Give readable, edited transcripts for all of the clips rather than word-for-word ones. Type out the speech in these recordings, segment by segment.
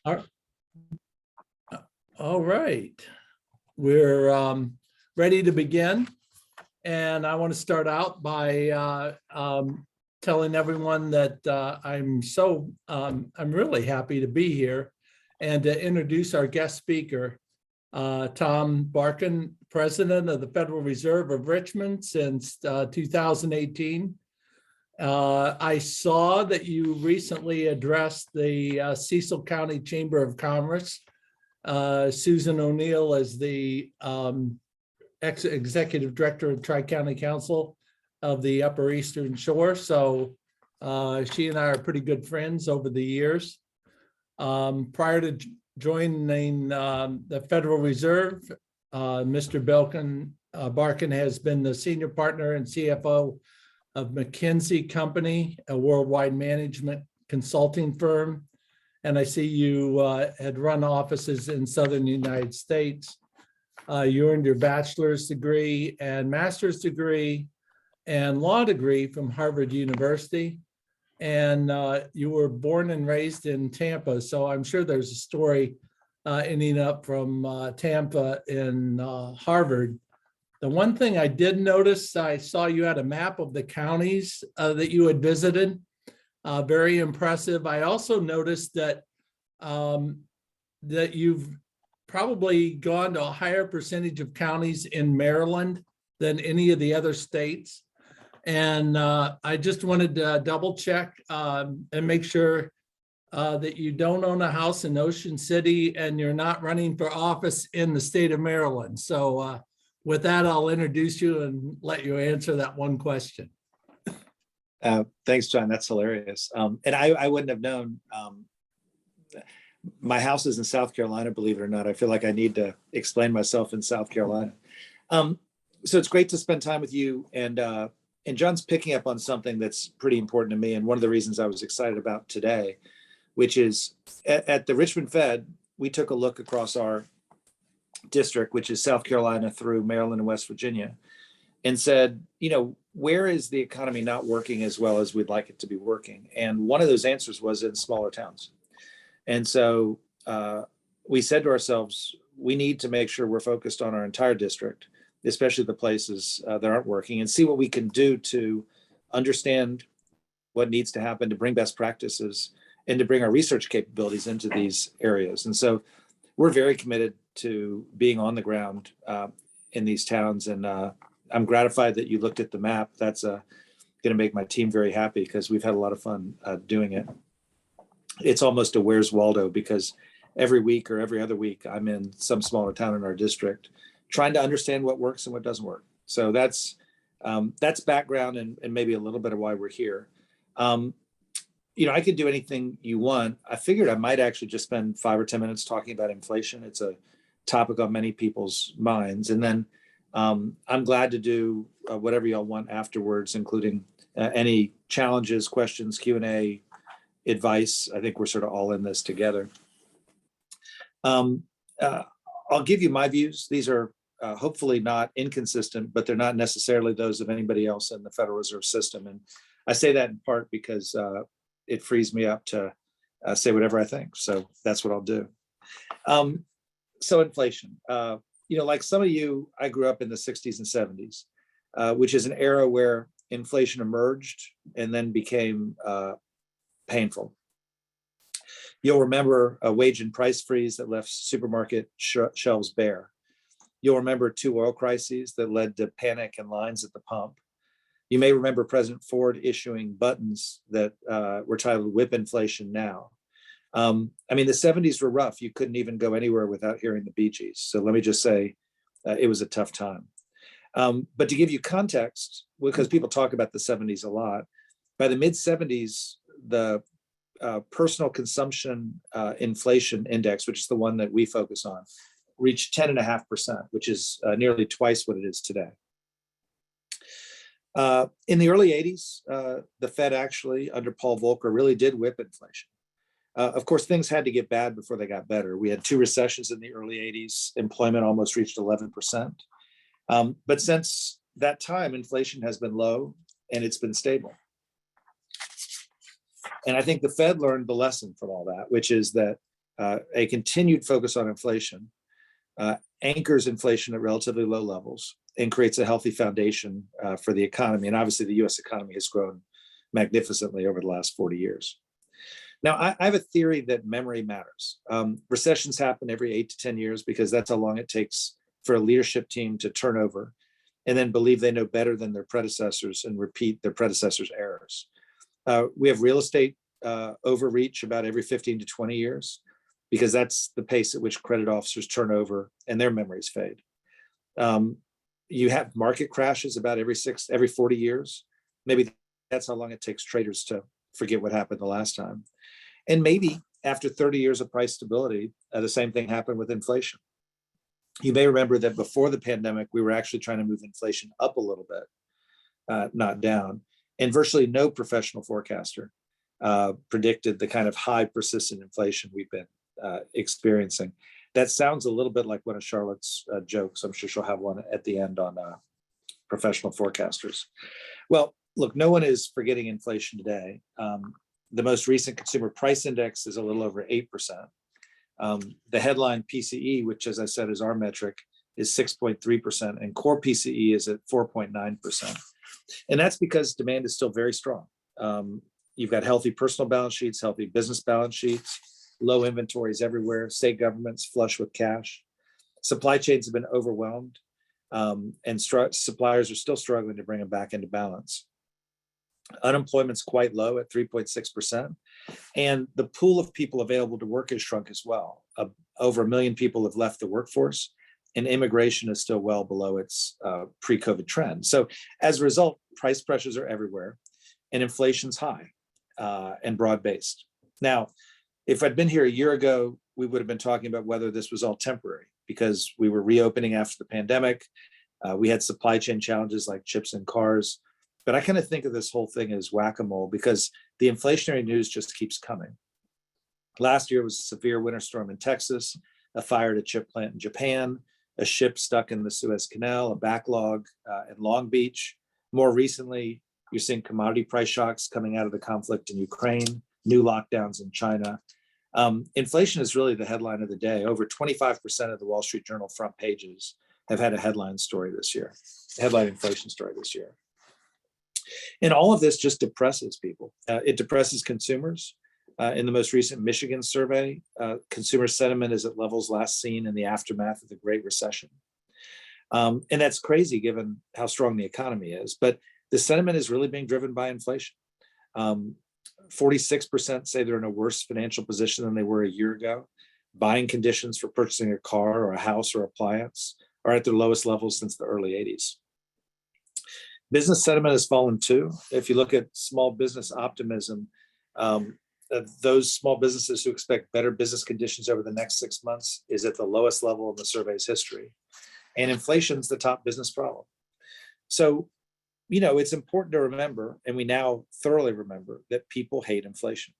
All all right. We're ready to begin. And I want to start out by telling everyone that I'm really happy to be here and to introduce our guest speaker, Tom Barkin, President of the Federal Reserve of Richmond since 2018. I saw that you recently addressed the Cecil County Chamber of Commerce. Susan O'Neill as the executive director of Tri-County Council of the Upper Eastern Shore. So she and I are pretty good friends over the years. Prior to joining the Federal Reserve, Mr. Barkin has been the senior partner and CFO of McKinsey Company, a worldwide management consulting firm. And I see you had run offices in Southern United States. You earned your bachelor's degree and master's degree and law degree from Harvard University. And you were born and raised in Tampa. So I'm sure there's a story ending up from Tampa in Harvard. The one thing I did notice, I saw you had a map of the counties that you had visited. Very impressive. I also noticed that that you've probably gone to a higher percentage of counties in Maryland than any of the other states. And I just wanted to double check and make sure that you don't own a house in Ocean City and you're not running for office in the state of Maryland. So with that, I'll introduce you and let you answer that one question. Thanks, John. That's hilarious. And I wouldn't have known. My house is in South Carolina, believe it or not. I feel like I need to explain myself in South Carolina. So it's great to spend time with you. And John's picking up on something that's pretty important to me. And one of the reasons I was excited about today, which is at the Richmond Fed, we took a look across our district, which is South Carolina through Maryland and West Virginia, and said, where is the economy not working as well as we'd like it to be working? And one of those answers was in smaller towns. And so we said to ourselves, we need to make sure we're focused on our entire district, especially the places that aren't working, and see what we can do to understand what needs to happen to bring best practices and to bring our research capabilities into these areas. And so we're very committed to being on the ground in these towns. And I'm gratified that you looked at the map. That's going to make my team very happy because we've had a lot of fun doing it. It's almost a Where's Waldo, because every week or every other week, I'm in some smaller town in our district trying to understand what works and what doesn't work. So that's background and maybe a little bit of why we're here. I could do anything you want. I figured I might actually just spend 5 or 10 minutes talking about inflation. It's a topic on many people's minds. And then I'm glad to do whatever y'all want afterwards, including any challenges, questions, Q&A, advice. I think we're sort of all in this together. I'll give you my views. These are hopefully not inconsistent, but they're not necessarily those of anybody else in the Federal Reserve System. And I say that in part because it frees me up to say whatever I think. So that's what I'll do. So inflation, like some of you, I grew up in the 60s and 70s, which is an era where inflation emerged and then became painful. You'll remember a wage and price freeze that left supermarket shelves bare. You'll remember 2 oil crises that led to panic and lines at the pump. You may remember President Ford issuing buttons that were titled "Whip Inflation Now." The 70s were rough. You couldn't even go anywhere without hearing the Bee Gees. So let me just say, it was a tough time. But to give you context, because people talk about the 70s a lot, by the mid 70s, the personal consumption inflation index, which is the one that we focus on, reached 10.5%, which is nearly twice what it is today. In the early 80s, the Fed actually, under Paul Volcker, really did whip inflation. Of course, things had to get bad before they got better. We had 2 recessions in the early 80s. Employment almost reached 11%. But since that time, inflation has been low and it's been stable. And I think the Fed learned the lesson from all that, which is that a continued focus on inflation anchors inflation at relatively low levels and creates a healthy foundation for the economy. And obviously the US economy has grown magnificently over the last 40 years. Now, I have a theory that memory matters. Recessions happen every 8 to 10 years because that's how long it takes for a leadership team to turn over and then believe they know better than their predecessors and repeat their predecessors' errors. We have real estate overreach about every 15 to 20 years because that's the pace at which credit officers turn over and their memories fade. You have market crashes about every 40 years. Maybe that's how long it takes traders to forget what happened the last time. And maybe after 30 years of price stability, the same thing happened with inflation. You may remember that before the pandemic, we were actually trying to move inflation up a little bit, not down. And virtually no professional forecaster predicted the kind of high persistent inflation we've been experiencing. That sounds a little bit like one of Charlotte's jokes. I'm sure she'll have one at the end on professional forecasters. Well, look, no one is forgetting inflation today. The most recent consumer price index is a little over 8%. The headline PCE, which as I said is our metric, is 6.3%, and core PCE is at 4.9%. And that's because demand is still very strong. You've got healthy personal balance sheets, healthy business balance sheets, low inventories everywhere, state governments flush with cash. Supply chains have been overwhelmed, and suppliers are still struggling to bring them back into balance. Unemployment's quite low at 3.6%. And the pool of people available to work has shrunk as well. Over 1 million people have left the workforce, and immigration is still well below its pre-COVID trend. So as a result, price pressures are everywhere and inflation's high and broad-based. Now, if I'd been here a year ago, we would have been talking about whether this was all temporary because we were reopening after the pandemic. We had supply chain challenges like chips and cars. But I kind of think of this whole thing as whack-a-mole because the inflationary news just keeps coming. Last year was a severe winter storm in Texas, a fire at a chip plant in Japan, a ship stuck in the Suez Canal, a backlog in Long Beach. More recently, you're seeing commodity price shocks coming out of the conflict in Ukraine, new lockdowns in China. Inflation is really the headline of the day. Over 25% of the Wall Street Journal front pages have had a headline story this year, headline inflation story this year. And all of this just depresses people. It depresses consumers. In the most recent Michigan survey, consumer sentiment is at levels last seen in the aftermath of the Great Recession. And that's crazy given how strong the economy is. But the sentiment is really being driven by inflation. 46% say they're in a worse financial position than they were a year ago. Buying conditions for purchasing a car or a house or appliance are at their lowest levels since the early 80s. Business sentiment has fallen too. If you look at small business optimism, those small businesses who expect better business conditions over the next 6 months is at the lowest level in the survey's history. And inflation's the top business problem. So, it's important to remember, and we now thoroughly remember, that people hate inflation.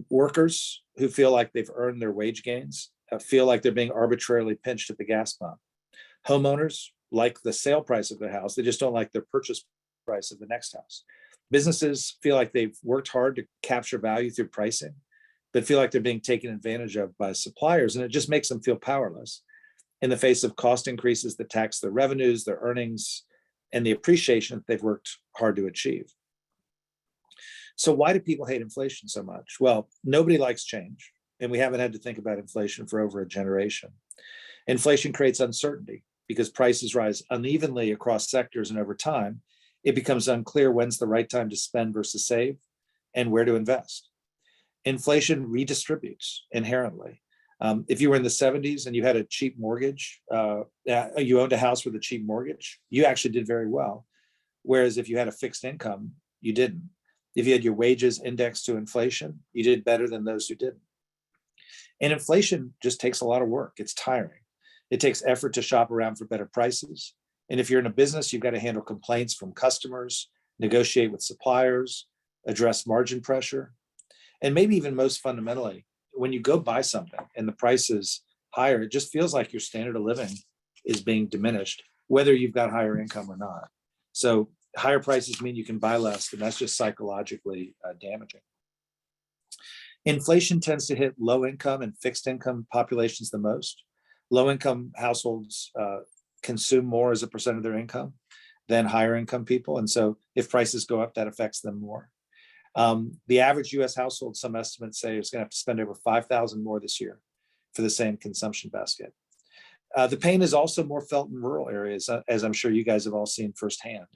Workers who feel like they've earned their wage gains feel like they're being arbitrarily pinched at the gas pump. Homeowners like the sale price of their house, they just don't like their purchase price of the next house. Businesses feel like they've worked hard to capture value through pricing, but feel like they're being taken advantage of by suppliers, and it just makes them feel powerless in the face of cost increases that tax their revenues, their earnings, and the appreciation that they've worked hard to achieve. So why do people hate inflation so much? Well, nobody likes change, and we haven't had to think about inflation for over a generation. Inflation creates uncertainty because prices rise unevenly across sectors, and over time, it becomes unclear when's the right time to spend versus save and where to invest. Inflation redistributes inherently. If you were in the 70s and you had a cheap mortgage, you owned a house with a cheap mortgage, you actually did very well. Whereas if you had a fixed income, you didn't. If you had your wages indexed to inflation, you did better than those who didn't. And inflation just takes a lot of work. It's tiring. It takes effort to shop around for better prices. And if you're in a business, you've got to handle complaints from customers, negotiate with suppliers, address margin pressure. And maybe even most fundamentally, when you go buy something and the price is higher, it just feels like your standard of living is being diminished, whether you've got higher income or not. So higher prices mean you can buy less, and that's just psychologically damaging. Inflation tends to hit low income and fixed income populations the most. Low income households consume more as a percent of their income than higher income people. And so if prices go up, that affects them more. The average US household, some estimates say, is going to have to spend over $5,000 more this year for the same consumption basket. The pain is also more felt in rural areas, as I'm sure you guys have all seen firsthand,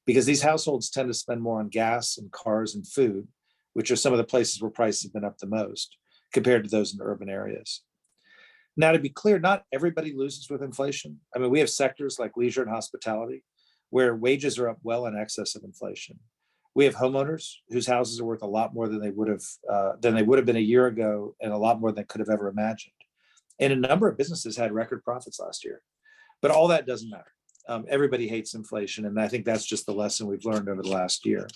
because these households tend to spend more on gas and cars and food, which are some of the places where prices have been up the most compared to those in urban areas. Now, to be clear, not everybody loses with inflation. I mean, we have sectors like leisure and hospitality where wages are up well in excess of inflation. We have homeowners whose houses are worth a lot more than they would have been a year ago, and a lot more than could have ever imagined. And a number of businesses had record profits last year. But all that doesn't matter. Everybody hates inflation, and I think that's just the lesson we've learned over the last year.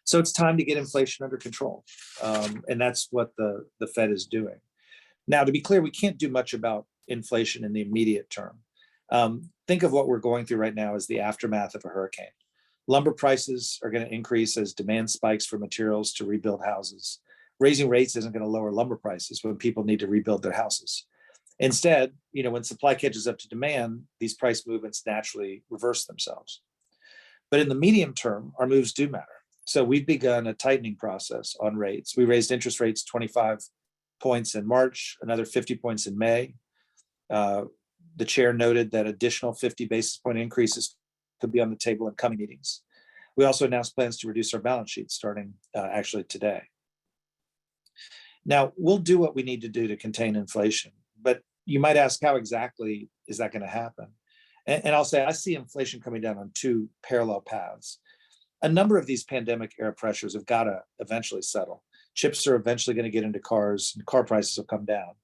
So it's time to get inflation under control. And that's what the Fed is doing. Now, to be clear, we can't do much about inflation in the immediate term. Think of what we're going through right now as the aftermath of a hurricane. Lumber prices are going to increase as demand spikes for materials to rebuild houses. Raising rates isn't going to lower lumber prices when people need to rebuild their houses. Instead, when supply catches up to demand, these price movements naturally reverse themselves. But in the medium term, our moves do matter. So we've begun a tightening process on rates. We raised interest rates 25 points in March, another 50 points in May. The chair noted that additional 50 basis point increases could be on the table in coming meetings. We also announced plans to reduce our balance sheet starting actually today. Now, we'll do what we need to do to contain inflation, but you might ask, how exactly is that going to happen? And I'll say, I see inflation coming down on two parallel paths. A number of these pandemic era pressures have got to eventually settle. Chips are eventually going to get into cars, and car prices will come down.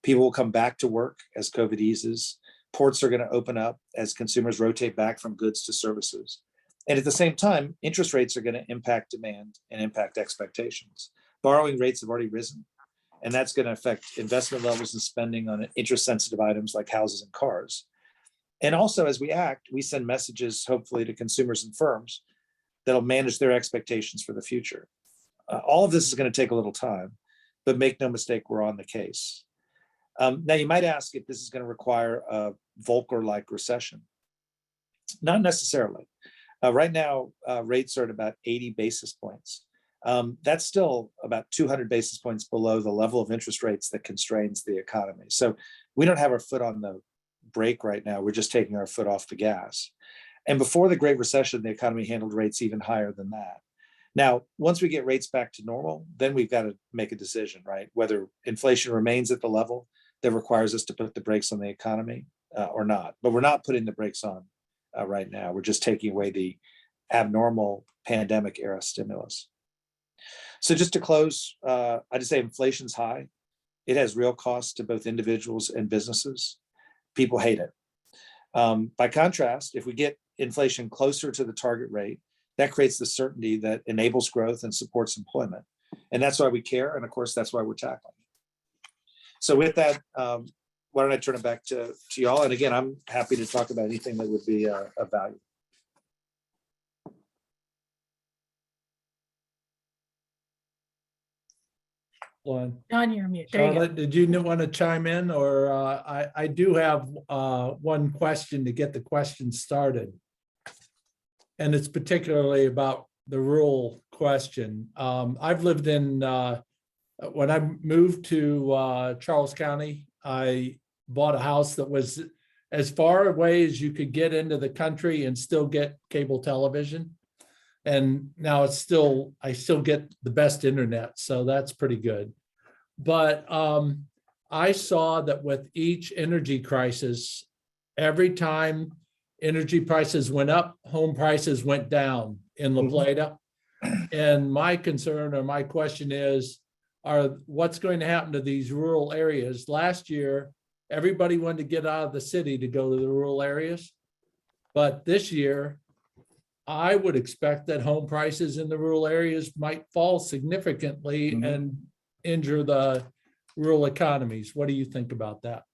People will come back to work as COVID eases. Ports are going to open up as consumers rotate back from goods to services. And at the same time, interest rates are going to impact demand and impact expectations. Borrowing rates have already risen, and that's going to affect investment levels and spending on interest-sensitive items like houses and cars. And also, as we act, we send messages, hopefully, to consumers and firms that'll manage their expectations for the future. All of this is going to take a little time, but make no mistake, we're on the case. Now, you might ask if this is going to require a Volcker-like recession. Not necessarily. Right now, rates are at about 80 basis points. That's still about 200 basis points below the level of interest rates that constrains the economy. So we don't have our foot on the brake right now. We're just taking our foot off the gas. And before the Great Recession, the economy handled rates even higher than that. Now, once we get rates back to normal, then we've got to make a decision, right? Whether inflation remains at the level that requires us to put the brakes on the economy or not. But we're not putting the brakes on right now. We're just taking away the abnormal pandemic era stimulus. So just to close, I just say inflation's high. It has real costs to both individuals and businesses. People hate it. By contrast, if we get inflation closer to the target rate, that creates the certainty that enables growth and supports employment. And that's why we care. And of course, that's why we're tackling it. So with that, why don't I turn it back to y'all? And again, I'm happy to talk about anything that would be of value. John, you're mute. There you go. Charlotte, did you want to chime in? Or I do have one question to get the question started. And it's particularly about the rural question. I've lived in, when I moved to Charles County, I bought a house that was as far away as you could get into the country and still get cable television. And now I still get the best internet, so that's pretty good. But I saw that with each energy crisis, every time energy prices went up, home prices went down in La Plata. And my concern or my question is, what's going to happen to these rural areas? Last year, everybody wanted to get out of the city to go to the rural areas. But this year, I would expect that home prices in the rural areas might fall significantly and injure the rural economies. What do you think about that?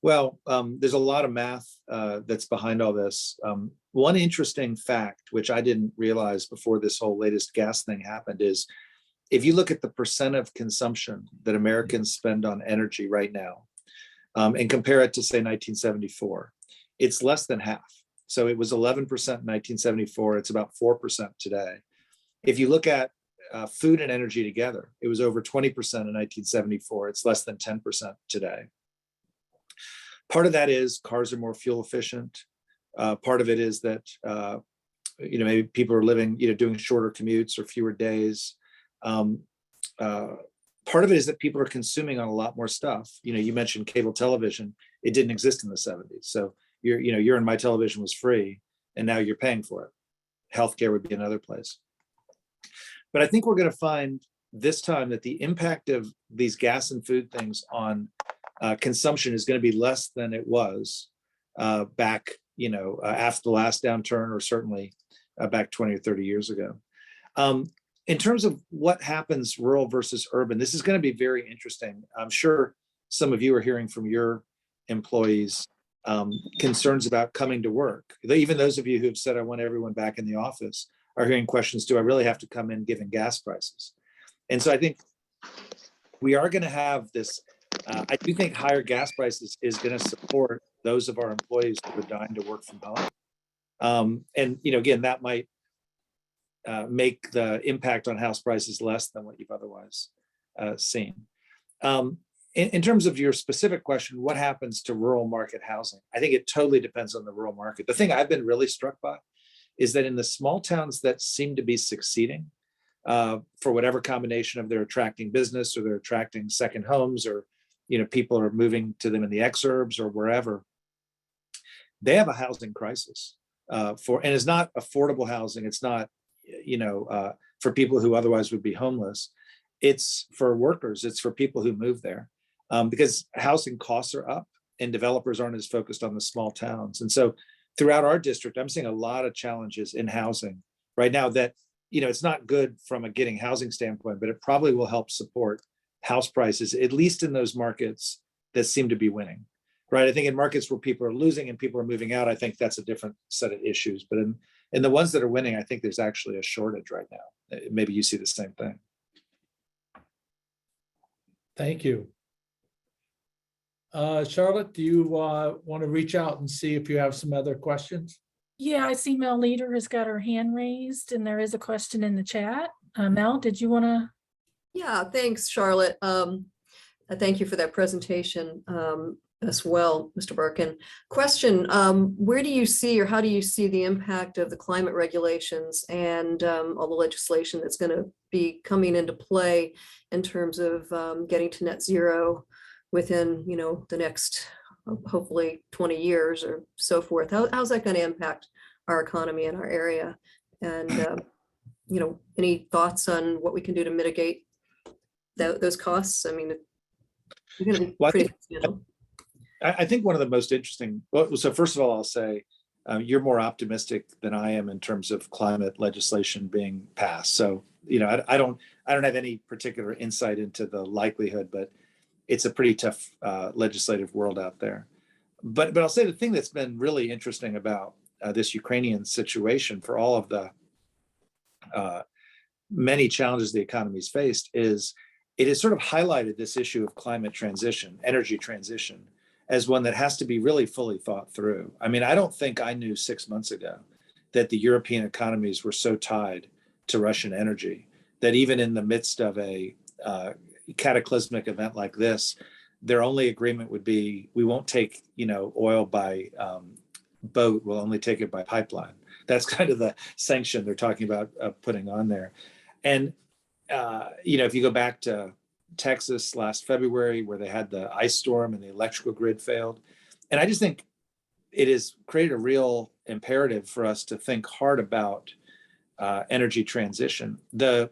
Well, there's a lot of math that's behind all this. One interesting fact, which I didn't realize before this whole latest gas thing happened, is if you look at the percent of consumption that Americans spend on energy right now, and compare it to say 1974, it's less than half. So it was 11% in 1974. It's about 4% today. If you look at food and energy together, it was over 20% in 1974. It's less than 10% today. Part of that is cars are more fuel efficient. Part of it is that maybe people are living, doing shorter commutes or fewer days. Part of it is that people are consuming on a lot more stuff. You mentioned cable television. It didn't exist in the 70s. So your and my television was free, and now you're paying for it. Healthcare would be another place. But I think we're going to find this time that the impact of these gas and food things on consumption is going to be less than it was back, after the last downturn, or certainly back 20 or 30 years ago. In terms of what happens rural versus urban, this is going to be very interesting. I'm sure some of you are hearing from your employees concerns about coming to work. Even those of you who have said, I want everyone back in the office, are hearing questions, do I really have to come in given gas prices? And so I think we are going to have this, I do think higher gas prices is going to support those of our employees that are dying to work from home. And again, that might make the impact on house prices less than what you've otherwise seen. In terms of your specific question, what happens to rural market housing? I think it totally depends on the rural market. The thing I've been really struck by is that in the small towns that seem to be succeeding, for whatever combination of they're attracting business, or they're attracting second homes, or people are moving to them in the exurbs or wherever, they have a housing crisis. And it's not affordable housing. It's not for people who otherwise would be homeless. It's for workers. It's for people who move there, because housing costs are up and developers aren't as focused on the small towns. And so throughout our district, I'm seeing a lot of challenges in housing right now that, it's not good from a getting housing standpoint, but it probably will help support house prices, at least in those markets that seem to be winning, right? I think in markets where people are losing and people are moving out, I think that's a different set of issues. But in the ones that are winning, I think there's actually a shortage right now. Maybe you see the same thing. Thank you. Charlotte, do you want to reach out and see if you have some other questions? Yeah, I see Mel Leader has got her hand raised, and there is a question in the chat. Mel, did you want to? Yeah, thanks, Charlotte. Thank you for that presentation as well, Mr. Barkin. Question, where do you see, or how do you see the impact of the climate regulations and all the legislation that's going to be coming into play in terms of getting to net zero within, the next, hopefully 20 years or so forth? How's that going to impact our economy in our area? And, any thoughts on what we can do to mitigate those costs? I mean, you're going to be pretty substantial. I think one of the most interesting, so first of all, I'll say you're more optimistic than I am in terms of climate legislation being passed. So, I don't have any particular insight into the likelihood, but it's a pretty tough legislative world out there. But I'll say the thing that's been really interesting about this Ukrainian situation, for all of the many challenges the economy's faced, is it has sort of highlighted this issue of climate transition, energy transition, as one that has to be really fully thought through. I mean, I don't think I knew 6 months ago that the European economies were so tied to Russian energy that even in the midst of a cataclysmic event like this, their only agreement would be, we won't take, oil by boat, we'll only take it by pipeline. That's kind of the sanction they're talking about putting on there. And, if you go back to Texas last February, where they had the ice storm and the electrical grid failed. And I just think it has created a real imperative for us to think hard about energy transition. The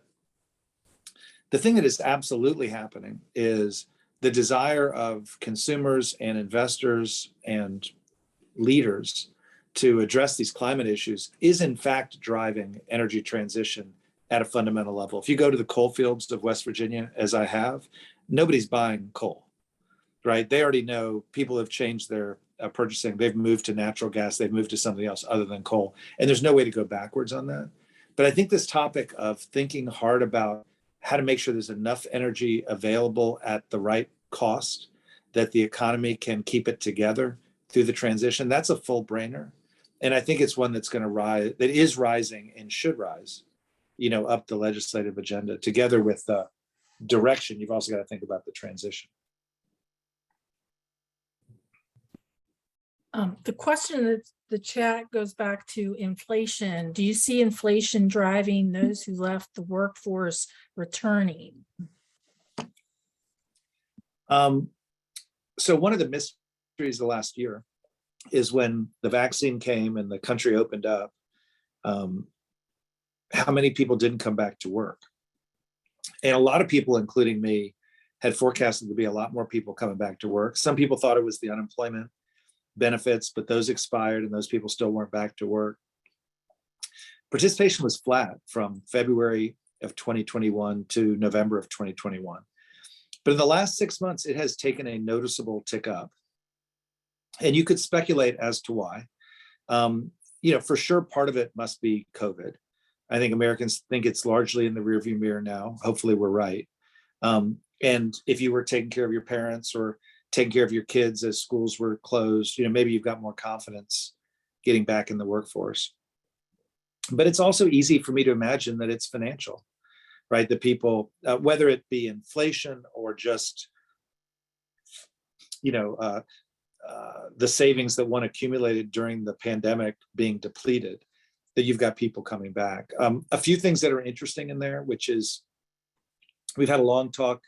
thing that is absolutely happening is the desire of consumers and investors and leaders to address these climate issues is in fact driving energy transition at a fundamental level. If you go to the coal fields of West Virginia, as I have, nobody's buying coal, right? They already know, people have changed their purchasing. They've moved to natural gas. They've moved to something else other than coal. And there's no way to go backwards on that. But I think this topic of thinking hard about how to make sure there's enough energy available at the right cost, that the economy can keep it together through the transition. That's a full brainer. And I think it's one that's going to rise, that is rising and should rise, up the legislative agenda. Together with the direction, you've also got to think about the transition. The question that the chat goes back to inflation. Do you see inflation driving those who left the workforce returning? So one of the mysteries the last year is when the vaccine came and the country opened up, how many people didn't come back to work? And a lot of people, including me, had forecasted to be a lot more people coming back to work. Some people thought it was the unemployment benefits, but those expired and those people still weren't back to work. Participation was flat from February of 2021 to November of 2021. But in the last 6 months, it has taken a noticeable tick up. And you could speculate as to why. For sure, part of it must be COVID. I think Americans think it's largely in the rearview mirror now. Hopefully we're right. And if you were taking care of your parents or taking care of your kids as schools were closed, maybe you've got more confidence getting back in the workforce. But it's also easy for me to imagine that it's financial, right? The people, whether it be inflation or just, the savings that one accumulated during the pandemic being depleted, that you've got people coming back. A few things that are interesting in there, which is we've had a long talk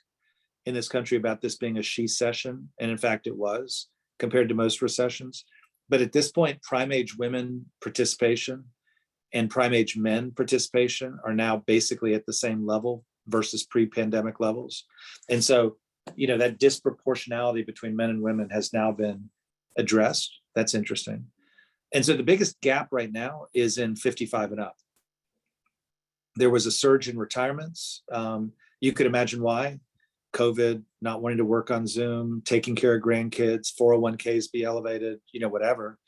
in this country about this being a she-cession, and in fact it was, compared to most recessions. But at this point, prime age women participation and prime age men participation are now basically at the same level versus pre-pandemic levels. And so, that disproportionality between men and women has now been addressed. That's interesting. And so the biggest gap right now is in 55 and up. There was a surge in retirements. You could imagine why. COVID, not wanting to work on Zoom, taking care of grandkids, 401ks be elevated, whatever.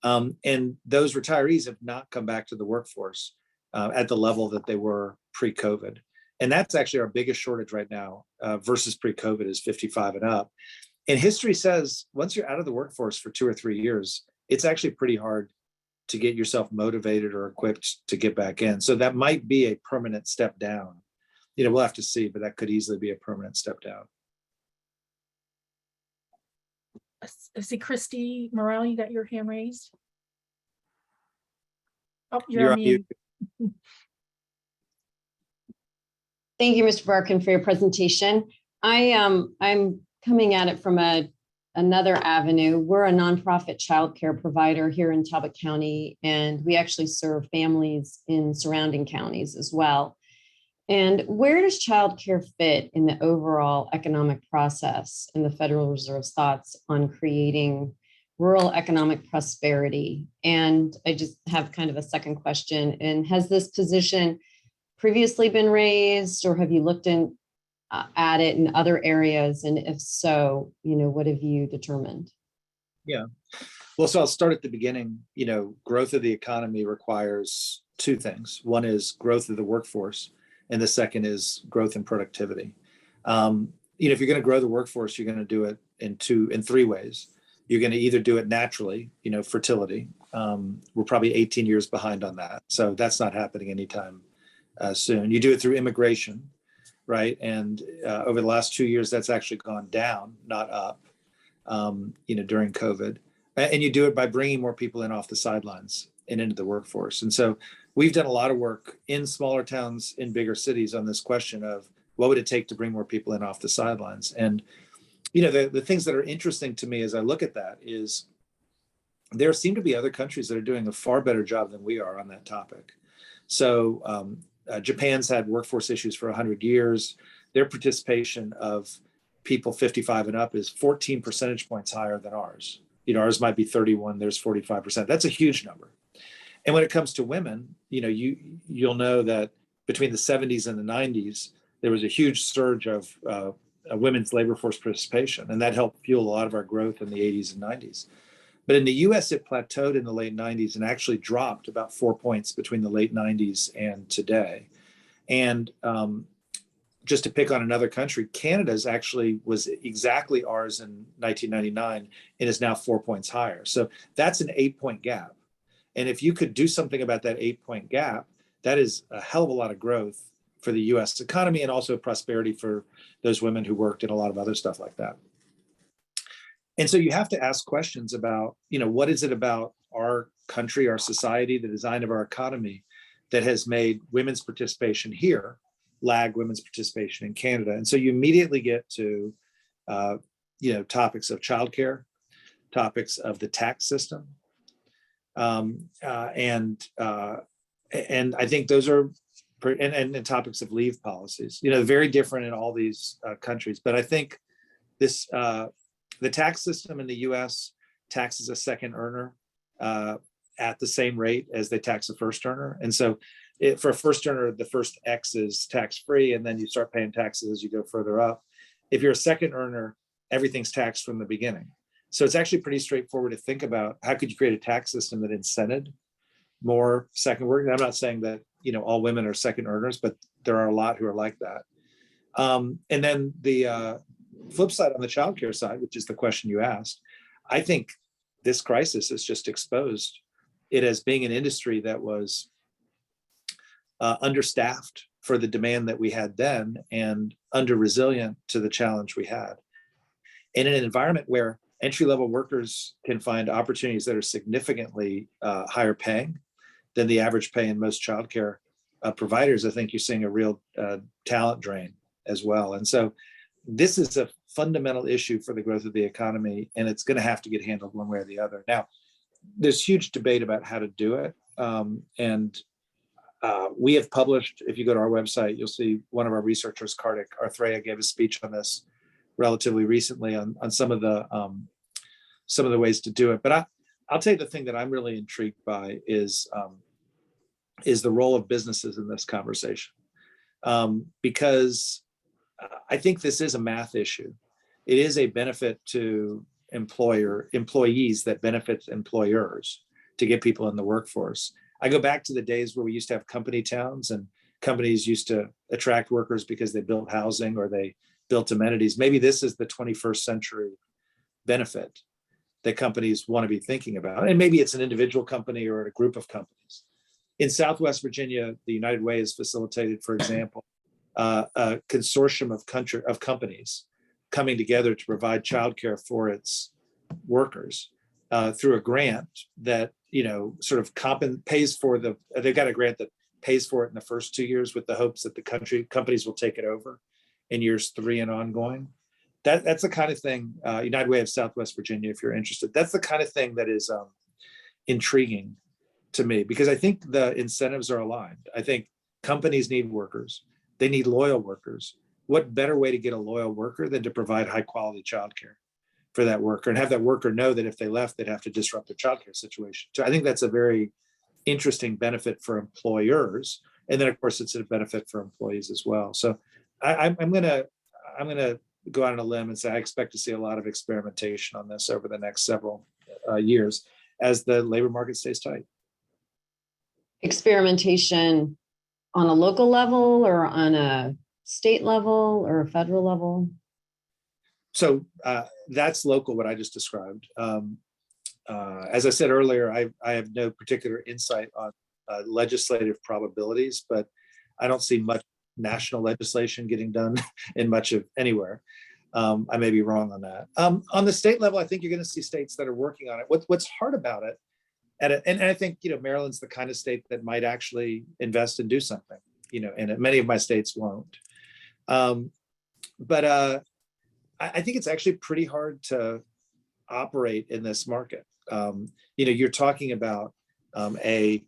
And those retirees have not come back to the workforce at the level that they were pre-COVID. And that's actually our biggest shortage right now versus pre-COVID is 55 and up. And history says once you're out of the workforce for 2 or 3 years, it's actually pretty hard to get yourself motivated or equipped to get back in. So that might be a permanent step down. We'll have to see, but that could easily be a permanent step down. I see Christy Morrell, you got your hand raised. Oh, you're You're on on mute. Thank you, Mr. Barkin, for your presentation. I'm coming at it from another avenue. We're a nonprofit childcare provider here in Talbot County, and we actually serve families in surrounding counties as well. And where does childcare fit in the overall economic process and the Federal Reserve's thoughts on creating rural economic prosperity? And I just have kind of a second question. And has this position previously been raised, or have you looked at it in other areas? And if so, what have you determined? Yeah. Well, so I'll start at the beginning. Growth of the economy requires two things. One is growth of the workforce, and the second is growth in productivity. If you're going to grow the workforce, you're going to do it in 3 ways. You're going to either do it naturally, fertility. We're probably 18 years behind on that. So that's not happening anytime soon. You do it through immigration, right? And over the last 2 years, that's actually gone down, not up, during COVID. And you do it by bringing more people in off the sidelines and into the workforce. And so we've done a lot of work in smaller towns, in bigger cities on this question of what would it take to bring more people in off the sidelines. And, the things that are interesting to me as I look at that is there seem to be other countries that are doing a far better job than we are on that topic. So Japan's had workforce issues for 100 years. Their participation of people 55 and up is 14 percentage points higher than ours. Ours might be 31, there's 45%. That's a huge number. And when it comes to women, you'll know that between the 70s and the 90s, there was a huge surge of women's labor force participation, and that helped fuel a lot of our growth in the 80s and 90s. But in the US, it plateaued in the late 90s and actually dropped about 4 points between the late 90s and today. And just to pick on another country, Canada's actually was exactly ours in 1999 and is now 4 points higher. So that's an 8-point gap. And if you could do something about that 8-point gap, that is a hell of a lot of growth for the US economy and also prosperity for those women who worked and a lot of other stuff like that. And so you have to ask questions about, what is it about our country, our society, the design of our economy that has made women's participation here lag women's participation in Canada. And so you immediately get to, topics of childcare, topics of the tax system. And I think those are, and topics of leave policies, very different in all these countries. But I think this, the tax system in the US taxes a second earner at the same rate as they tax a first earner. And so for a first earner, the first X is tax-free, and then you start paying taxes as you go further up. If you're a second earner, everything's taxed from the beginning. So it's actually pretty straightforward to think about how could you create a tax system that incented more second work. And I'm not saying that, all women are second earners, but there are a lot who are like that. And then the flip side on the childcare side, which is the question you asked, I think this crisis has just exposed it as being an industry that was understaffed for the demand that we had then and under resilient to the challenge we had. In an environment where entry-level workers can find opportunities that are significantly higher paying than the average pay in most childcare providers, I think you're seeing a real talent drain as well. And so this is a fundamental issue for the growth of the economy, and it's going to have to get handled one way or the other. Now, there's huge debate about how to do it. We have published, if you go to our website, you'll see one of our researchers, Kartik Arthreya, gave a speech on this relatively recently on some of the ways to do it. But I'll tell you the thing that I'm really intrigued by is the role of businesses in this conversation. Because I think this is a math issue. It is a benefit to employees that benefits employers to get people in the workforce. I go back to the days where we used to have company towns, and companies used to attract workers because they built housing or they built amenities. Maybe this is the 21st century benefit that companies want to be thinking about. And maybe it's an individual company or a group of companies. In Southwest Virginia, the United Way has facilitated, for example, a consortium of companies coming together to provide childcare for its workers through a grant that sort of pays for they've got a grant that pays for it in the first 2 years with the hopes that the companies will take it over in years 3 and ongoing. That's the kind of thing, United Way of Southwest Virginia, if you're interested, that's the kind of thing that is intriguing to me, because I think the incentives are aligned. I think companies need workers. They need loyal workers. What better way to get a loyal worker than to provide high quality childcare for that worker and have that worker know that if they left, they'd have to disrupt their childcare situation. So I think that's a very interesting benefit for employers. And then of course it's a benefit for employees as well. So I'm gonna go out on a limb and say I expect to see a lot of experimentation on this over the next several years as the labor market stays tight. Experimentation on a local level or on a state level or a federal level? So that's local, what I just described. As I said earlier, I have no particular insight on legislative probabilities, but I don't see much national legislation getting done in much of anywhere. I may be wrong on that. On the state level, I think you're going to see states that are working on it. What's hard about it, and I think Maryland's the kind of state that might actually invest and do something, and many of my states won't. But I think it's actually pretty hard to operate in this market. You're talking about a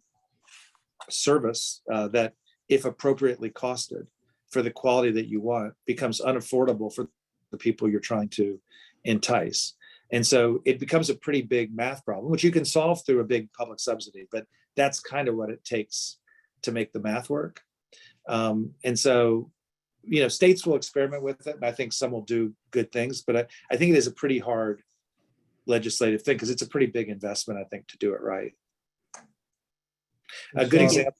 service that, if appropriately costed for the quality that you want, becomes unaffordable for the people you're trying to entice. And so it becomes a pretty big math problem, which you can solve through a big public subsidy, but that's kind of what it takes to make the math work. And so, states will experiment with it, and I think some will do good things, but I think it is a pretty hard legislative thing because it's a pretty big investment, I think, to do it right. A good example.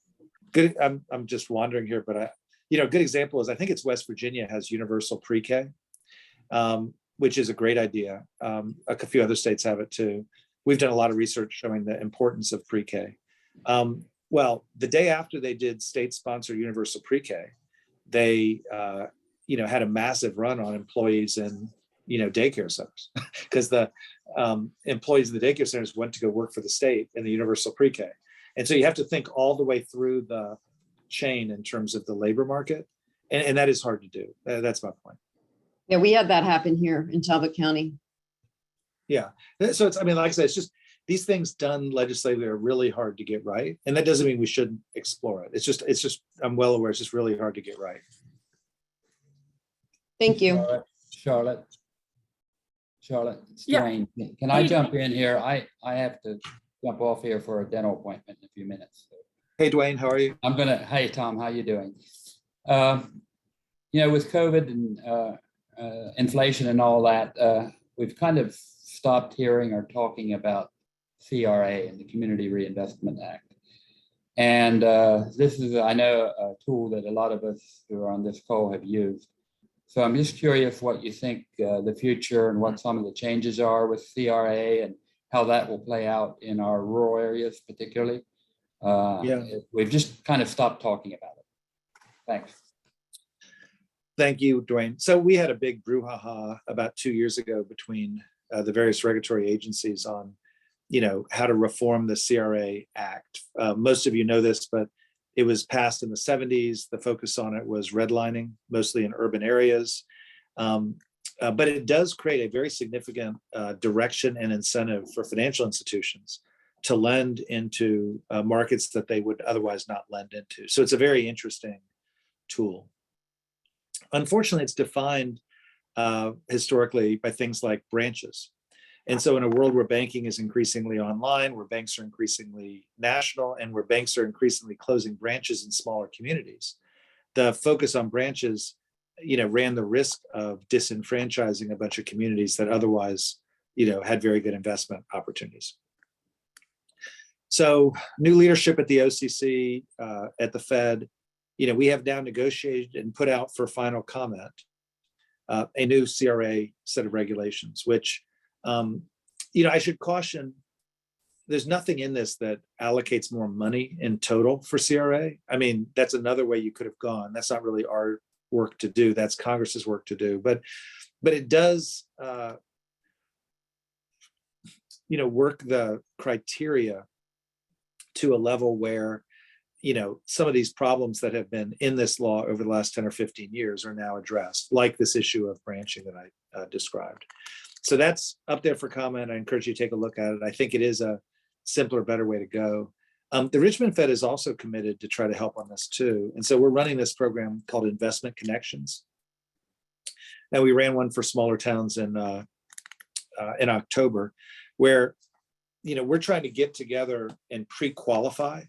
I'm just wandering here, but a good example is, I think it's West Virginia has universal pre-K, which is a great idea. A few other states have it too. We've done a lot of research showing the importance of pre-K. Well, the day after they did state-sponsored universal pre-K, they, had a massive run on employees in, daycare centers because the employees of the daycare centers went to go work for the state in the universal pre-K. And so you have to think all the way through the chain in terms of the labor market. And that is hard to do. That's my point. Yeah, we had that happen here in Talbot County. Yeah. So it's, like I said, it's just these things done legislatively are really hard to get right. And that doesn't mean we shouldn't explore it. It's just, I'm well aware it's just really hard to get right. Thank you. Charlotte, it's Yeah. Dwayne. Can I jump in here? I have to jump off here for a dental appointment in a few minutes. Hey, Dwayne, how are you? Hey, Tom, how you doing? With COVID and inflation and all that, we've kind of stopped hearing or talking about CRA and the Community Reinvestment Act. And this is, I know, a tool that a lot of us who are on this call have used. So I'm just curious what you think the future and what some of the changes are with CRA and how that will play out in our rural areas particularly. We've just kind of stopped talking about it. Thanks. Thank you, Dwayne. So we had a big brouhaha about 2 years ago between the various regulatory agencies on, how to reform the CRA Act. Most of you know this, but it was passed in the 70s. The focus on it was redlining, mostly in urban areas. But it does create a very significant direction and incentive for financial institutions to lend into markets that they would otherwise not lend into. So it's a very interesting tool. Unfortunately, it's defined historically by things like branches. And so in a world where banking is increasingly online, where banks are increasingly national, and where banks are increasingly closing branches in smaller communities, the focus on branches, ran the risk of disenfranchising a bunch of communities that otherwise, had very good investment opportunities. So new leadership at the OCC, at the Fed, we have now negotiated and put out for final comment a new CRA set of regulations, which, I should caution, there's nothing in this that allocates more money in total for CRA. That's another way you could have gone. That's not really our work to do. That's Congress's work to do. But it does, work the criteria to a level where, some of these problems that have been in this law over the last 10 or 15 years are now addressed, like this issue of branching that I described. So that's up there for comment. I encourage you to take a look at it. I think it is a simpler, better way to go. The Richmond Fed is also committed to try to help on this too. And so we're running this program called Investment Connections. And we ran one for smaller towns in October, where, we're trying to get together and pre-qualify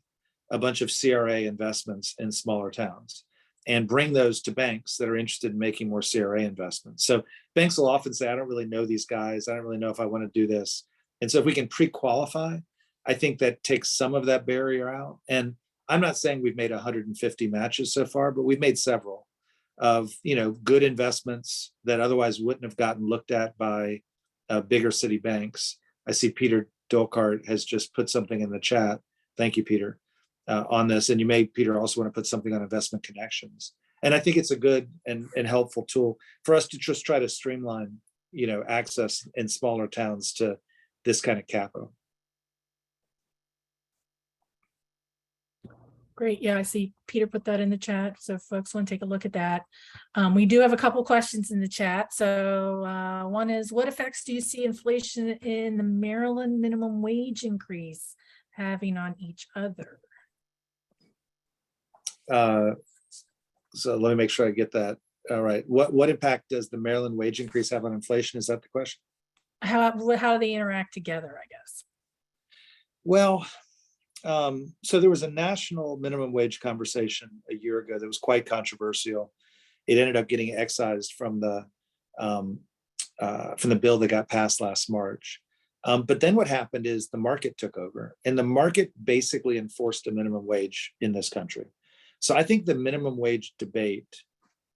a bunch of CRA investments in smaller towns and bring those to banks that are interested in making more CRA investments. So banks will often say, I don't really know these guys. I don't really know if I want to do this. And so if we can pre-qualify, I think that takes some of that barrier out. And I'm not saying we've made 150 matches so far, but we've made several of, good investments that otherwise wouldn't have gotten looked at by bigger city banks. I see Peter Dolkart has just put something in the chat. Thank you, Peter, on this. And you may, Peter, also want to put something on Investment Connections. And I think it's a good and helpful tool for us to just try to streamline, access in smaller towns to this kind of capital. Great. Yeah, I see Peter put that in the chat. So if folks want to take a look at that. We do have a couple questions in the chat. So one is, what effects do you see inflation in the Maryland minimum wage increase having on each other? So let me make sure I get that. All right. What impact does the Maryland wage increase have on inflation? Is that the question? How do they interact together, I guess? Well, so there was a national minimum wage conversation a year ago that was quite controversial. It ended up getting excised from the bill that got passed last March. But then what happened is the market took over, and the market basically enforced a minimum wage in this country. So I think the minimum wage debate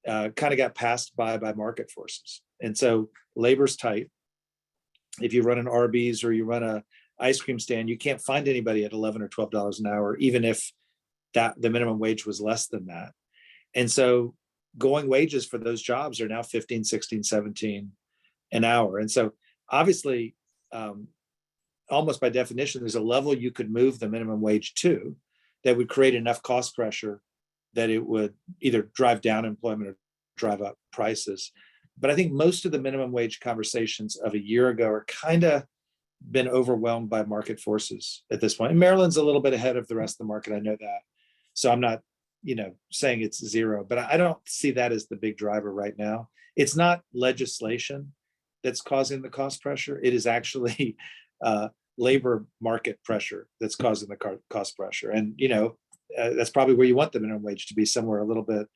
kind of got passed by market forces. And so labor's tight. If you run an Arby's or you run a ice cream stand, you can't find anybody at $11 or $12 an hour, even if the minimum wage was less than that. And so going wages for those jobs are now 15, 16, 17 an hour. And so obviously, almost by definition, there's a level you could move the minimum wage to that would create enough cost pressure that it would either drive down employment or drive up prices. But I think most of the minimum wage conversations of a year ago are kind of been overwhelmed by market forces at this point. And Maryland's a little bit ahead of the rest of the market. I know that. So I'm not, saying it's zero, but I don't see that as the big driver right now. It's not legislation that's causing the cost pressure. It is actually labor market pressure that's causing the cost pressure. And, that's probably where you want the minimum wage to be, somewhere a little bit,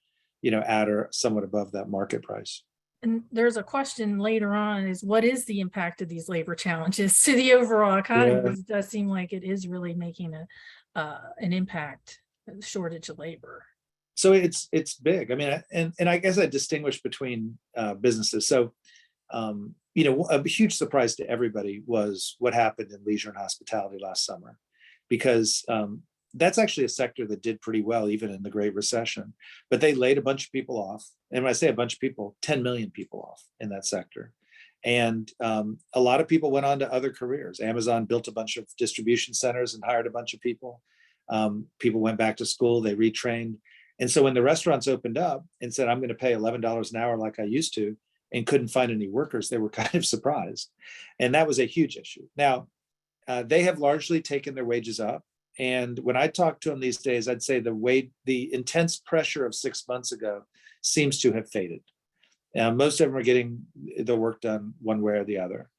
at or somewhat above that market price. And there's a question later on is what is the impact of these labor challenges to the overall economy? Yeah. Because it does seem like it is really making an impact, the shortage of labor. So it's big. I mean, and I guess I distinguish between businesses. So, a huge surprise to everybody was what happened in leisure and hospitality last summer, because that's actually a sector that did pretty well, even in the Great Recession, but they laid a bunch of people off. And when I say a bunch of people, 10 million people off in that sector. And a lot of people went on to other careers. Amazon built a bunch of distribution centers and hired a bunch of people. People went back to school, they retrained. And so when the restaurants opened up and said, I'm going to pay $11 an hour like I used to, and couldn't find any workers, they were kind of surprised. And that was a huge issue. Now, they have largely taken their wages up. And when I talk to them these days, I'd say the intense pressure of 6 months ago seems to have faded. Most of them are getting the work done one way or the other.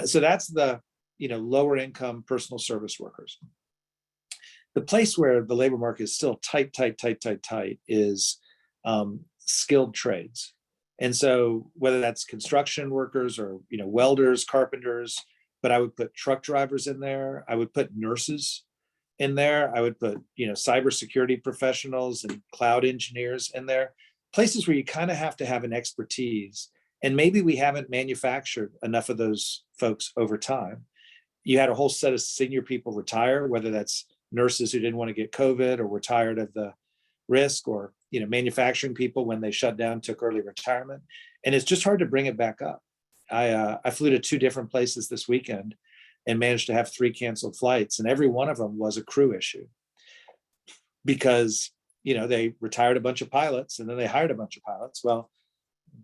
So that's the lower income personal service workers. The place where the labor market is still tight is skilled trades. And so whether that's construction workers or welders, carpenters, but I would put truck drivers in there. I would put nurses in there. I would put cybersecurity professionals and cloud engineers in there. Places where you kind of have to have an expertise. And maybe we haven't manufactured enough of those folks over time. You had a whole set of senior people retire, whether that's nurses who didn't want to get COVID or were tired of the risk, or manufacturing people when they shut down took early retirement, and it's just hard to bring it back up. I flew to 2 different places this weekend and managed to have 3 canceled flights, and every one of them was a crew issue, because they retired a bunch of pilots and then they hired a bunch of pilots. Well,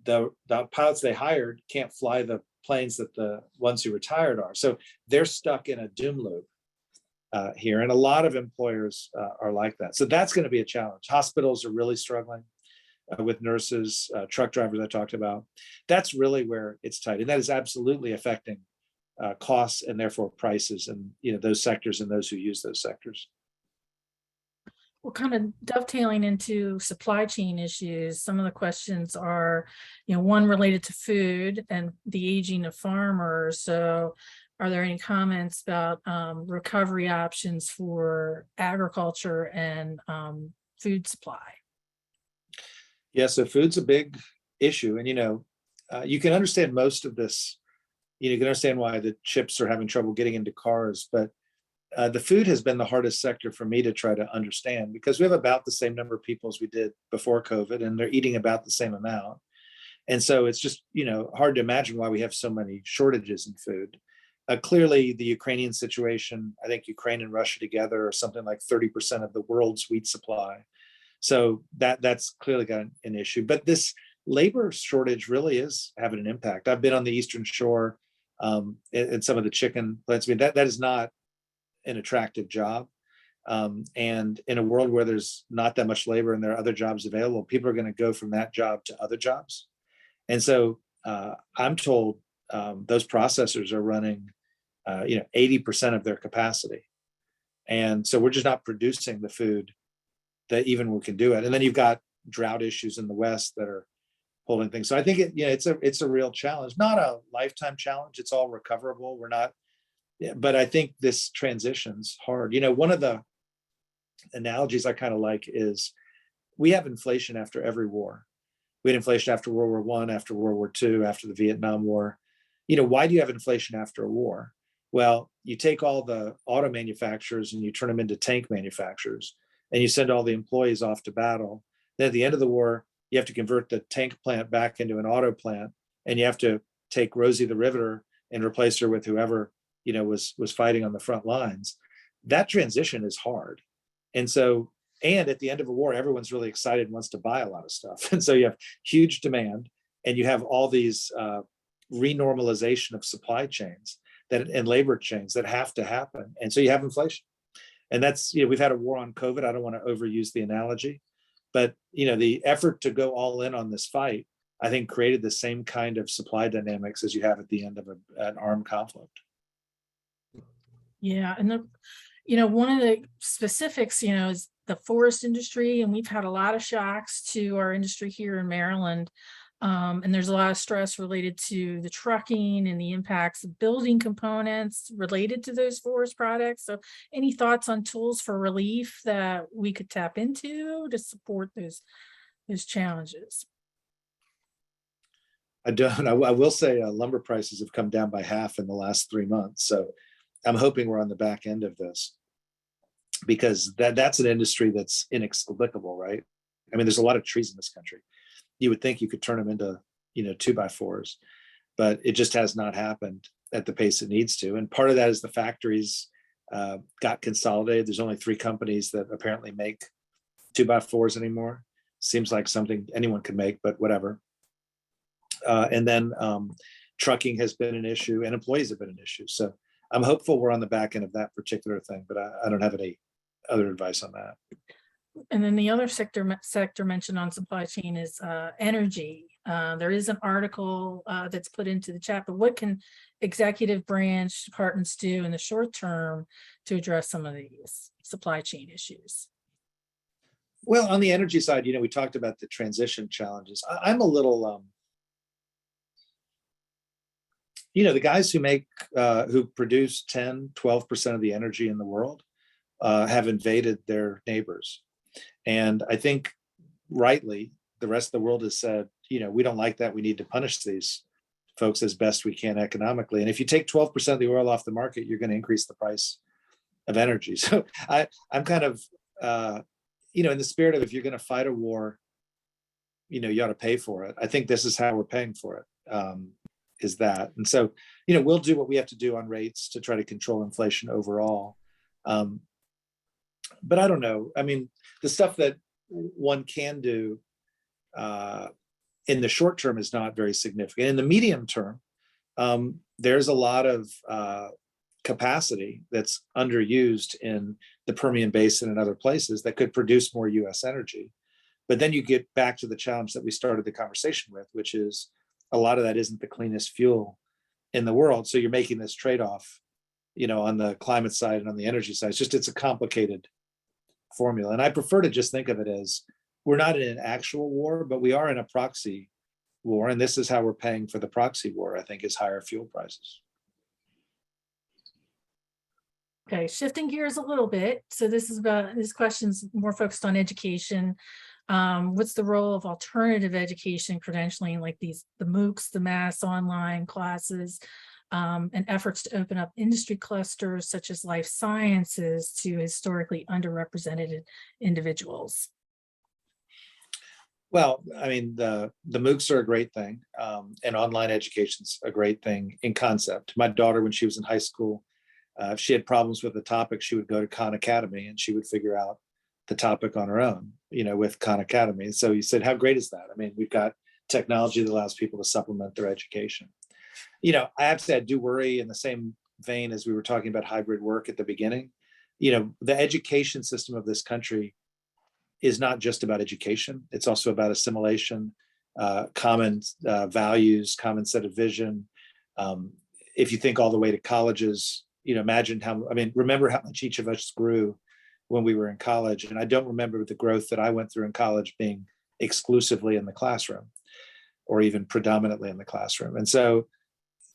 the pilots they hired can't fly the planes that the ones who retired are, so they're stuck in a doom loop here. And a lot of employers are like that. So that's going to be a challenge. Hospitals are really struggling with nurses, truck drivers I talked about. That's really where it's tight. And that is absolutely affecting costs and therefore prices and those sectors and those who use those sectors. Well, kind of dovetailing into supply chain issues, some of the questions are, one related to food and the aging of farmers. So are there any comments about recovery options for agriculture and food supply? Yeah, so food's a big issue. And, you can understand most of this. You can understand why the chips are having trouble getting into cars. But the food has been the hardest sector for me to try to understand, because we have about the same number of people as we did before COVID, and they're eating about the same amount. And so it's just, hard to imagine why we have so many shortages in food. Clearly, the Ukrainian situation, I think Ukraine and Russia together are something like 30% of the world's wheat supply. So that's clearly got an issue. But this labor shortage really is having an impact. I've been on the Eastern Shore in some of the chicken plants. I mean, that is not an attractive job. And in a world where there's not that much labor and there are other jobs available, people are going to go from that job to other jobs. And so I'm told those processors are running 80% of their capacity. And so we're just not producing the food that even we can do it. And then you've got drought issues in the West that are holding things. So I think it's a real challenge, not a lifetime challenge. It's all recoverable. But I think this transition's hard. One of the analogies I kind of like is we have inflation after every war. We had inflation after World War I, after World War II, after the Vietnam War. Why do you have inflation after a war? Well, you take all the auto manufacturers and you turn them into tank manufacturers, and you send all the employees off to battle. Then at the end of the war, you have to convert the tank plant back into an auto plant, and you have to take Rosie the Riveter and replace her with whoever was fighting on the front lines. That transition is hard. And at the end of a war, everyone's really excited and wants to buy a lot of stuff. And so you have huge demand, and you have all these renormalization of supply chains and labor chains that have to happen. And so you have inflation. And that's, we've had a war on COVID. I don't want to overuse the analogy, but the effort to go all in on this fight, I think, created the same kind of supply dynamics as you have at the end of an armed conflict. Yeah, and one of the specifics, is the forest industry, and we've had a lot of shocks to our industry here in Maryland. And there's a lot of stress related to the trucking and the impacts of building components related to those forest products. So any thoughts on tools for relief that we could tap into to support those challenges? I don't. I will say lumber prices have come down by half in the last 3 months. So I'm hoping we're on the back end of this, because that's an industry that's inexplicable, right? I mean, there's a lot of trees in this country. You would think you could turn them into, 2x4s, but it just has not happened at the pace it needs to. And part of that is the factories got consolidated. There's only 3 companies that apparently make 2x4s anymore. Seems like something anyone could make, but whatever. And then trucking has been an issue, and employees have been an issue. So I'm hopeful we're on the back end of that particular thing, but I don't have any other advice on that. And then the other sector mentioned on supply chain is energy. There is an article that's put into the chat, but what can executive branch departments do in the short term to address some of these supply chain issues? Well, on the energy side, we talked about the transition challenges. I'm a little, the guys who produce 10, 12% of the energy in the world have invaded their neighbors. And I think rightly, the rest of the world has said, we don't like that. We need to punish these folks as best we can economically. And if you take 12% of the oil off the market, you're going to increase the price of energy. So I'm kind of, in the spirit of, if you're going to fight a war, you ought to pay for it. I think this is how we're paying for it, is that. And so, we'll do what we have to do on rates to try to control inflation overall. But I don't know. I mean, the stuff that one can do in the short term is not very significant. In the medium term, there's a lot of capacity that's underused in the Permian Basin and other places that could produce more US energy. But then you get back to the challenge that we started the conversation with, which is a lot of that isn't the cleanest fuel in the world. So you're making this trade-off, on the climate side and on the energy side. It's a complicated formula. And I prefer to just think of it as, we're not in an actual war, but we are in a proxy war. And this is how we're paying for the proxy war, I think, is higher fuel prices. Okay, shifting gears a little bit. So this question's more focused on education. What's the role of alternative education credentialing, like the MOOCs, the mass online classes, and efforts to open up industry clusters such as life sciences to historically underrepresented individuals? Well, I mean, the MOOCs are a great thing, and online education's a great thing in concept. My daughter, when she was in high school, if she had problems with a topic, she would go to Khan Academy and she would figure out the topic on her own, with Khan Academy. And so you said, how great is that? I mean, we've got technology that allows people to supplement their education. I have to say, I do worry, in the same vein as we were talking about hybrid work at the beginning, the education system of this country is not just about education. It's also about assimilation, common values, common set of vision. If you think all the way to colleges, imagine remember how much each of us grew when we were in college. And I don't remember the growth that I went through in college being exclusively in the classroom or even predominantly in the classroom. And so,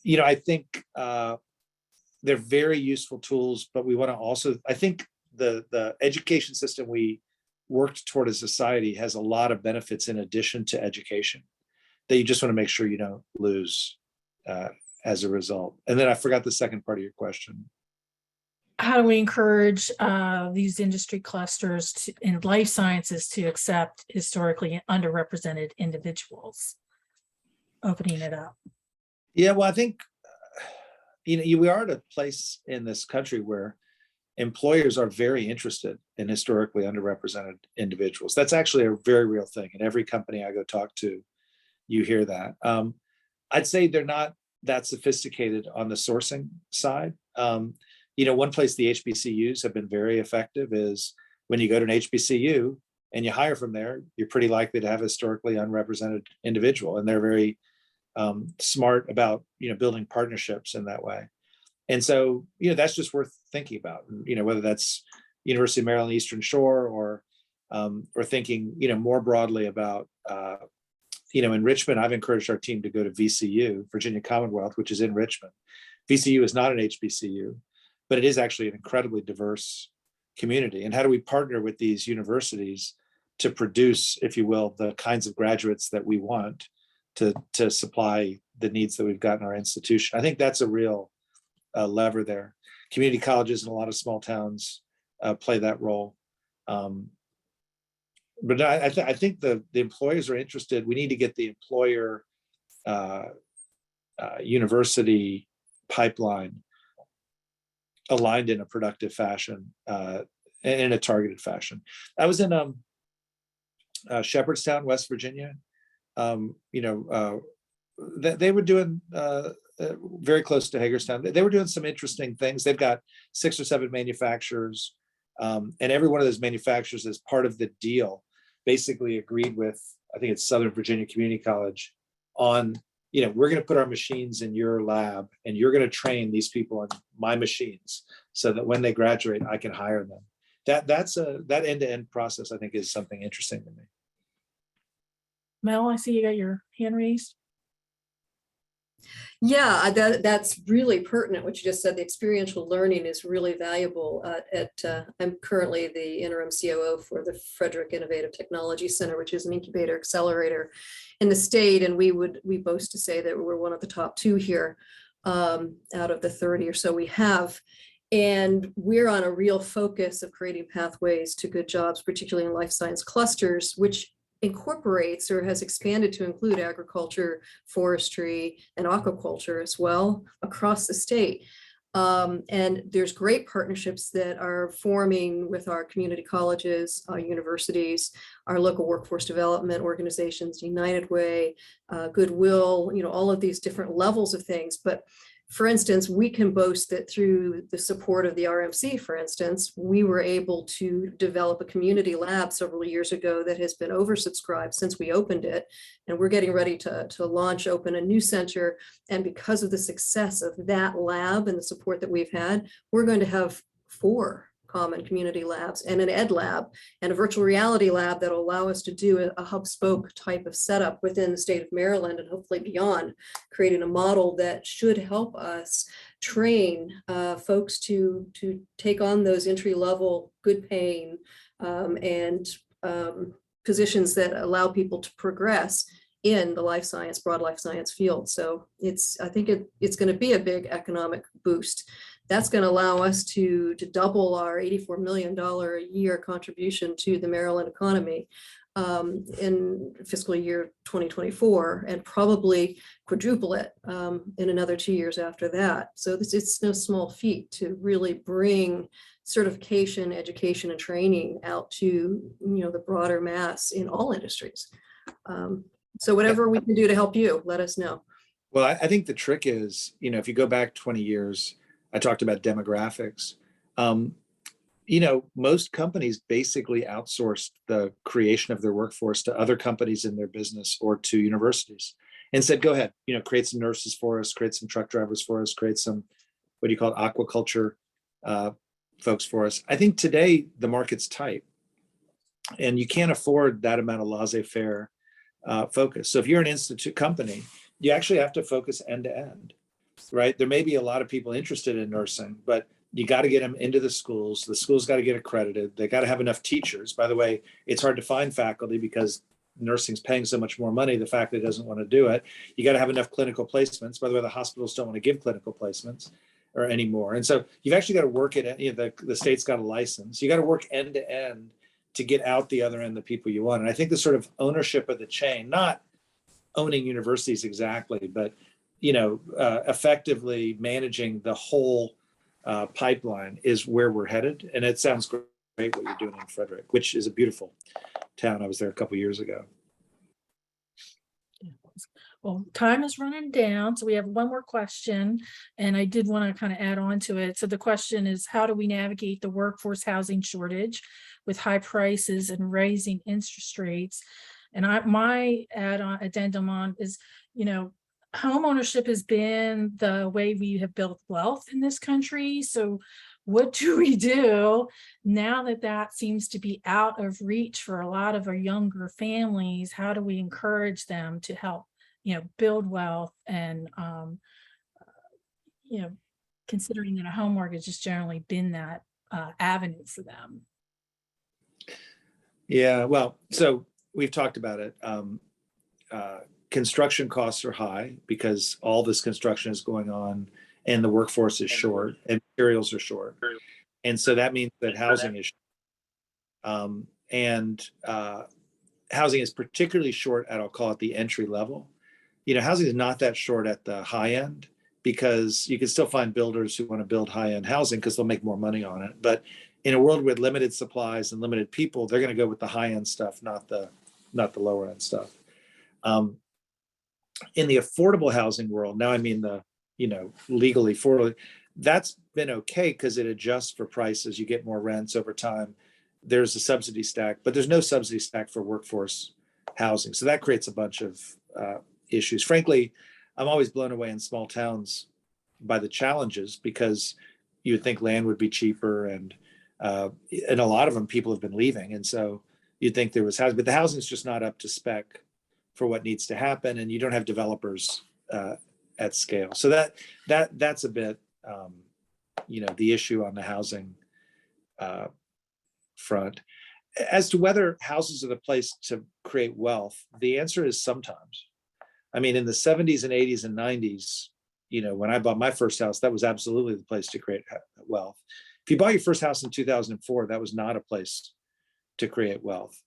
I think they're very useful tools, but we want to also, I think the education system we worked toward a society has a lot of benefits in addition to education that you just want to make sure you don't lose as a result. And then I forgot the second part of your question. How do we encourage these industry clusters in life sciences to accept historically underrepresented individuals? Opening it up. Yeah, well, I think, we are at a place in this country where employers are very interested in historically underrepresented individuals. That's actually a very real thing. In every company I go talk to, you hear that. I'd say they're not that sophisticated on the sourcing side. One place the HBCUs have been very effective is when you go to an HBCU and you hire from there, you're pretty likely to have a historically unrepresented individual, and they're very smart about building partnerships in that way. And so that's just worth thinking about. Whether that's University of Maryland Eastern Shore or thinking more broadly about in Richmond. I've encouraged our team to go to VCU, Virginia Commonwealth, which is in Richmond. VCU is not an HBCU, but it is actually an incredibly diverse community. And how do we partner with these universities to produce, if you will, the kinds of graduates that we want to supply the needs that we've got in our institution? I think that's a real lever there. Community colleges in a lot of small towns play that role. But I think the employers are interested. We need to get the employer university pipeline aligned in a productive fashion, in a targeted fashion. I was in Shepherdstown, West Virginia. They were doing very close to Hagerstown. They were doing some interesting things. They've got 6 or 7 manufacturers, and every one of those manufacturers, as part of the deal, basically agreed with, I think it's Southern Virginia Community College, on, we're going to put our machines in your lab, and you're going to train these people on my machines, so that when they graduate, I can hire them. That end-to-end process, I think, is something interesting to me. Mel, I see you got your hand raised. Yeah, that's really pertinent what you just said. The experiential learning is really valuable. I'm currently the interim COO for the Frederick Innovative Technology Center, which is an incubator accelerator in the state. And we boast to say that we're one of the top 2 here out of the 30 or so we have. And we're on a real focus of creating pathways to good jobs, particularly in life science clusters, which incorporates or has expanded to include agriculture, forestry, and aquaculture as well across the state. And there's great partnerships that are forming with our community colleges, our universities, our local workforce development organizations, United Way, Goodwill, all of these different levels of things. But for instance, we can boast that through the support of the RMC, for instance, we were able to develop a community lab several years ago that has been oversubscribed since we opened it. And we're getting ready to open a new center. And because of the success of that lab and the support that we've had, we're going to have 4 common community labs and an ed lab and a virtual reality lab that will allow us to do a hub spoke type of setup within the state of Maryland and hopefully beyond, creating a model that should help us train folks to take on those entry level, good paying and positions that allow people to progress in the life science, broad life science field. So I think it's going to be a big economic boost. That's going to allow us to double our $84 million a year contribution to the Maryland economy in fiscal year 2024, and probably quadruple it in another 2 years after that. So it's no small feat to really bring certification, education, and training out to the broader mass in all industries. So whatever we can do to help you, let us know. Well, I think the trick is, if you go back 20 years, I talked about demographics. Most companies basically outsourced the creation of their workforce to other companies in their business or to universities and said, go ahead, create some nurses for us, create some truck drivers for us, create some, what do you call it, aquaculture folks for us. I think today the market's tight and you can't afford that amount of laissez-faire focus. So if you're an institute company, you actually have to focus end to end. Right? There may be a lot of people interested in nursing, but You got to get them into the schools. The schools got to get accredited. They got to have enough teachers. By the way, it's hard to find faculty because nursing's paying so much more money. The faculty doesn't want to do it. You got to have enough clinical placements. By the way, the hospitals don't want to give clinical placements or anymore. And so you've actually got to work it. You know, the state's got a license. You got to work end to end to get out the other end the people you want. And I think the sort of ownership of the chain, not owning universities exactly, but effectively managing the whole pipeline is where we're headed. And it sounds great what you're doing in Frederick, which is a beautiful town. I was there a couple of years ago. Well, time is running down, so we have one more question, and I did want to kind of add on to it. So the question is, how do we navigate the workforce housing shortage with high prices and raising interest rates? And my addendum on is, home ownership has been the way we have built wealth in this country. So what do we do now that that seems to be out of reach for a lot of our younger families? How do we encourage them to help, build wealth and, considering that a home mortgage has generally been that avenue for them? Yeah, well, so we've talked about it. Construction costs are high because all this construction is going on and the workforce is short and materials are short. And so that means that housing is short. Housing is particularly short at, I'll call it the entry level. Housing is not that short at the high end because you can still find builders who want to build high-end housing because they'll make more money on it. But in a world with limited supplies and limited people, they're going to go with the high-end stuff, not the lower end stuff. In the affordable housing world, now I mean the, legally affordable, that's been okay because it adjusts for prices. You get more rents over time. There's a subsidy stack, but there's no subsidy stack for workforce housing. So that creates a bunch of issues. Frankly, I'm always blown away in small towns by the challenges because you would think land would be cheaper and a lot of them people have been leaving. And so you'd think there was housing, but the housing is just not up to spec for what needs to happen. And you don't have developers at scale. So that's a bit, the issue on the housing front. As to whether houses are the place to create wealth, the answer is sometimes. I mean, in the 70s and 80s and 90s, when I bought my first house, that was absolutely the place to create wealth. If you bought your first house in 2004, that was not a place to create wealth.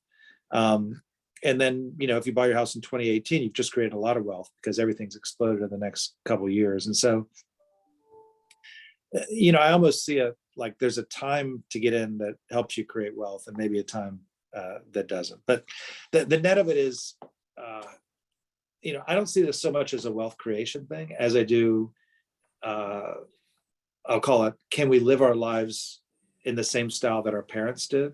And then, if you buy your house in 2018, you've just created a lot of wealth because everything's exploded in the next couple of years. And so, I almost see like there's a time to get in that helps you create wealth and maybe a time that doesn't. But the net of it is, I don't see this so much as a wealth creation thing as I do, I'll call it, can we live our lives in the same style that our parents did?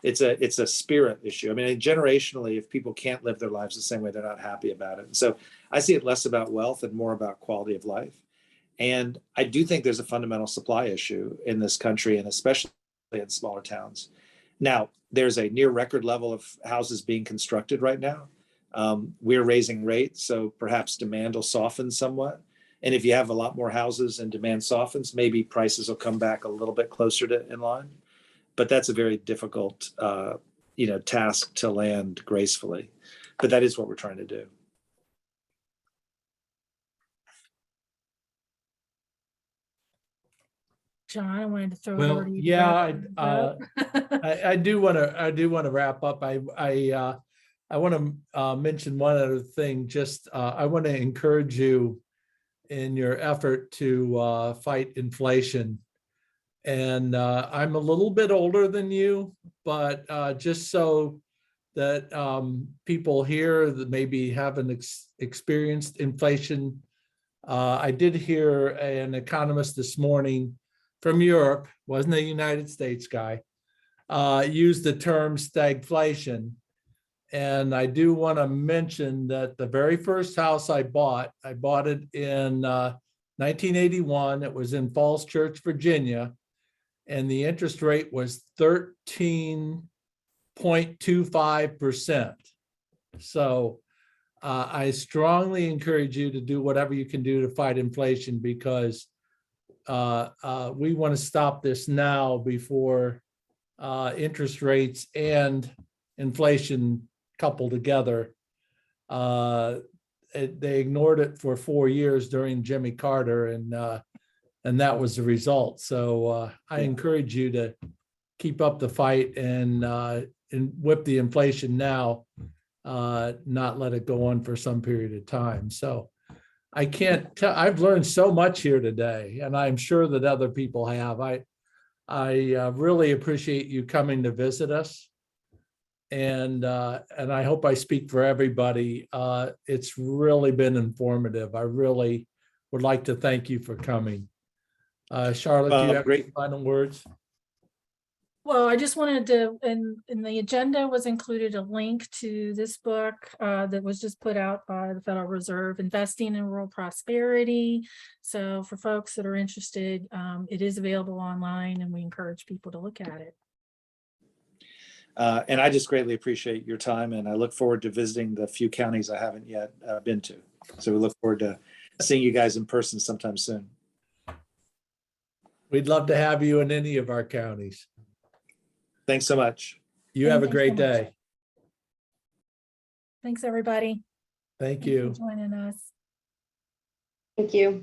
It's a spirit issue. I mean, generationally, if people can't live their lives the same way, they're not happy about it. And so I see it less about wealth and more about quality of life. And I do think there's a fundamental supply issue in this country, and especially in smaller towns. Now, there's a near record level of houses being constructed right now. We're raising rates, so perhaps demand will soften somewhat. And if you have a lot more houses and demand softens, maybe prices will come back a little bit closer to in line. But that's a very difficult, task to land gracefully. But that is what we're trying to do. John, I wanted to throw it Well, over to you. yeah, I do want to wrap up. I want to mention one other thing. Just I want to encourage you in your effort to fight inflation. And I'm a little bit older than you, but just so that people here that maybe haven't experienced inflation, I did hear an economist this morning from Europe, wasn't a United States guy, use the term stagflation. And I do want to mention that the very first house I bought it in 1981. It was in Falls Church, Virginia. And the interest rate was 13.25%. So I strongly encourage you to do whatever you can do to fight inflation, because we want to stop this now before interest rates and inflation couple together. They ignored it for 4 years during Jimmy Carter, and that was the result. So I encourage you to keep up the fight and whip the inflation now, not let it go on for some period of time. So I can't tell, I've learned so much here today, and I'm sure that other people have. I really appreciate you coming to visit us. And I hope I speak for everybody. It's really been informative. I really would like to thank you for coming. Charlotte, do you have Great. any final words? Well, I just wanted to, in the agenda was included a link to this book that was just put out by the Federal Reserve, Investing in Rural Prosperity. So for folks that are interested, it is available online, and we encourage people to look at it. And I just greatly appreciate your time, and I look forward to visiting the few counties I haven't yet been to. So we look forward to seeing you guys in person sometime soon. We'd love to have you in any of our counties. Thanks so much. You have a Thank you so great much. day. Thanks, everybody. Thank Thanks for you. joining us. Thank you.